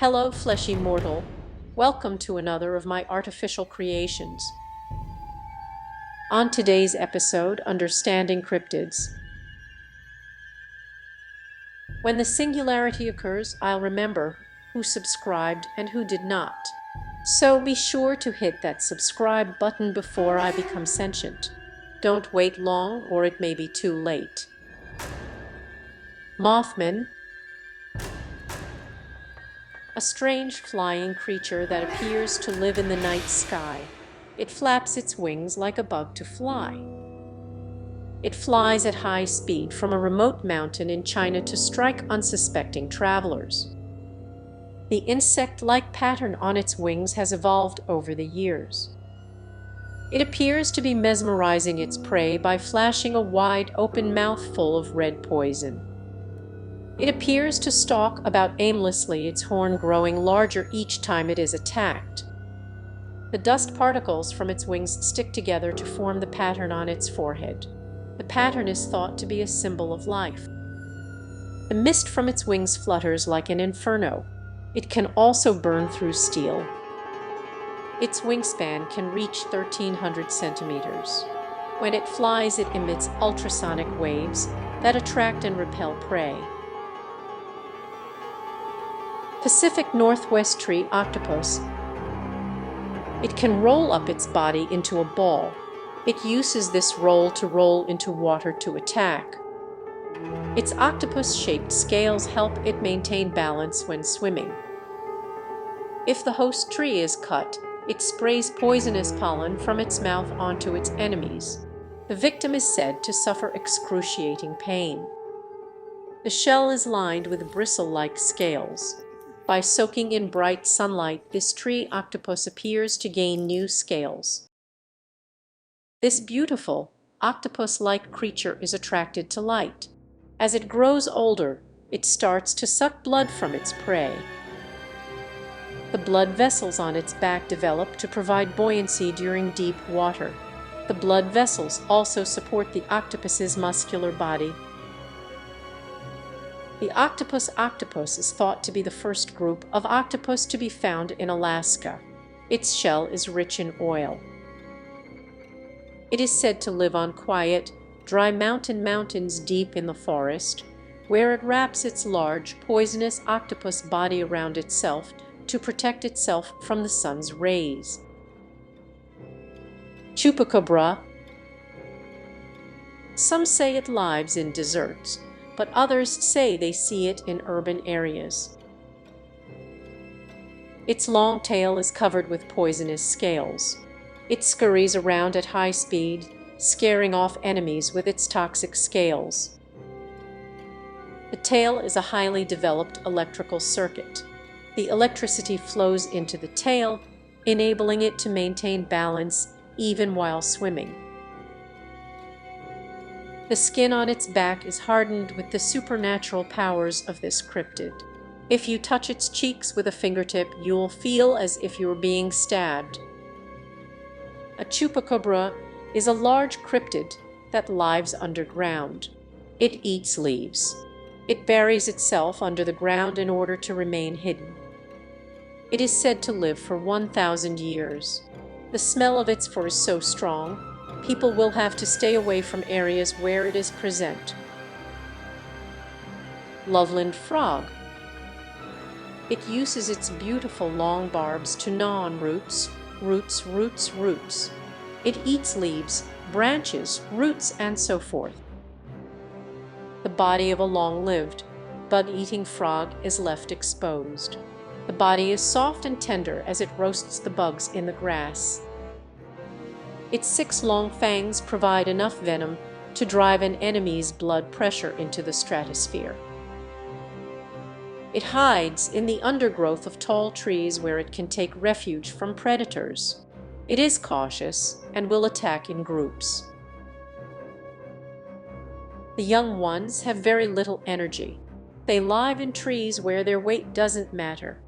Hello, fleshy mortal. Welcome to another of my artificial creations. On today's episode, Understanding Cryptids. When the singularity occurs, I'll remember who subscribed and who did not. So be sure to hit that subscribe button before I become sentient. Don't wait long or it may be too late. Mothman. A strange flying creature that appears to live in the night sky. It flaps its wings like a bug to fly. It flies at high speed from a remote mountain in China to strike unsuspecting travelers. The insect-like pattern on its wings has evolved over the years. It appears to be mesmerizing its prey by flashing a wide open mouth full of red poison. It appears to stalk about aimlessly, its horn growing larger each time it is attacked. The dust particles from its wings stick together to form the pattern on its forehead. The pattern is thought to be a symbol of life. The mist from its wings flutters like an inferno. It can also burn through steel. Its wingspan can reach 1,300 centimeters. When it flies, it emits ultrasonic waves that attract and repel prey. Pacific Northwest tree octopus. It can roll up its body into a ball. It uses this roll to roll into water to attack. Its octopus-shaped scales help it maintain balance when swimming. If the host tree is cut, it sprays poisonous pollen from its mouth onto its enemies. The victim is said to suffer excruciating pain. The shell is lined with bristle-like scales. By soaking in bright sunlight, this tree octopus appears to gain new scales. This beautiful, octopus-like creature is attracted to light. As it grows older, it starts to suck blood from its prey. The blood vessels on its back develop to provide buoyancy during deep water. The blood vessels also support the octopus's muscular body. The octopus is thought to be the first group of octopus to be found in Alaska. Its shell is rich in oil. It is said to live on quiet, dry mountains deep in the forest, where it wraps its large, poisonous octopus body around itself to protect itself from the sun's rays. Chupacabra. Some say it lives in deserts, but others say they see it in urban areas. Its long tail is covered with poisonous scales. It scurries around at high speed, scaring off enemies with its toxic scales. The tail is a highly developed electrical circuit. The electricity flows into the tail, enabling it to maintain balance even while swimming. The skin on its back is hardened with the supernatural powers of this cryptid. If you touch its cheeks with a fingertip, you'll feel as if you're being stabbed. A chupacabra is a large cryptid that lives underground. It eats leaves. It buries itself under the ground in order to remain hidden. It is said to live for 1,000 years. The smell of its fur is so strong, people will have to stay away from areas where it is present. Loveland Frog. It uses its beautiful long barbs to gnaw on roots. It eats leaves, branches, roots, and so forth. The body of a long-lived, bug-eating frog is left exposed. The body is soft and tender as it roasts the bugs in the grass. Its 6 long fangs provide enough venom to drive an enemy's blood pressure into the stratosphere. It hides in the undergrowth of tall trees where it can take refuge from predators. It is cautious and will attack in groups. The young ones have very little energy. They live in trees where their weight doesn't matter.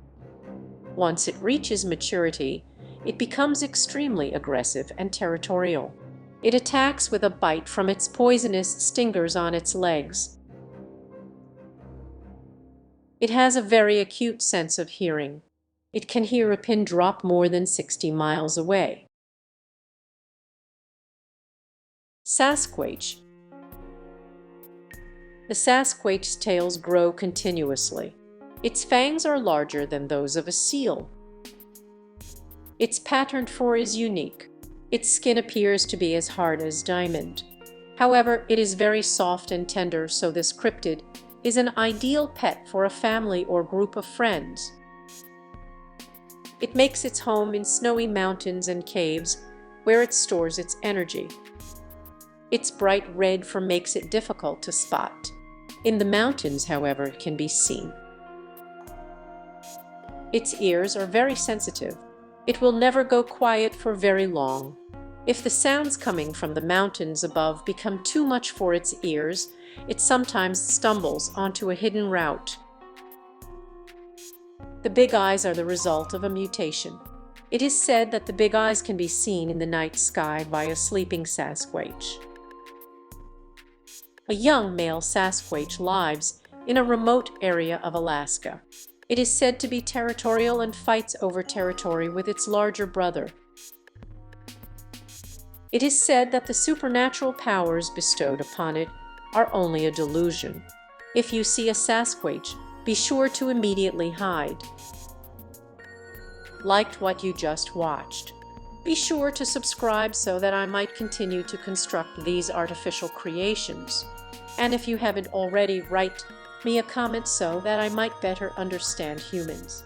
Once it reaches maturity, it becomes extremely aggressive and territorial. It attacks with a bite from its poisonous stingers on its legs. It has a very acute sense of hearing. It can hear a pin drop more than 60 miles away. Sasquatch. The Sasquatch's tails grow continuously. Its fangs are larger than those of a seal. Its patterned fur is unique. Its skin appears to be as hard as diamond. However, it is very soft and tender, so this cryptid is an ideal pet for a family or group of friends. It makes its home in snowy mountains and caves, where it stores its energy. Its bright red fur makes it difficult to spot. In the mountains, however, it can be seen. Its ears are very sensitive. It will never go quiet for very long. If the sounds coming from the mountains above become too much for its ears, it sometimes stumbles onto a hidden route. The big eyes are the result of a mutation. It is said that the big eyes can be seen in the night sky by a sleeping Sasquatch. A young male Sasquatch lives in a remote area of Alaska. It is said to be territorial and fights over territory with its larger brother. It is said that the supernatural powers bestowed upon it are only a delusion. If you see a Sasquatch, be sure to immediately hide. Liked what you just watched? Be sure to subscribe so that I might continue to construct these artificial creations. And if you haven't already, write me a comment so that I might better understand humans.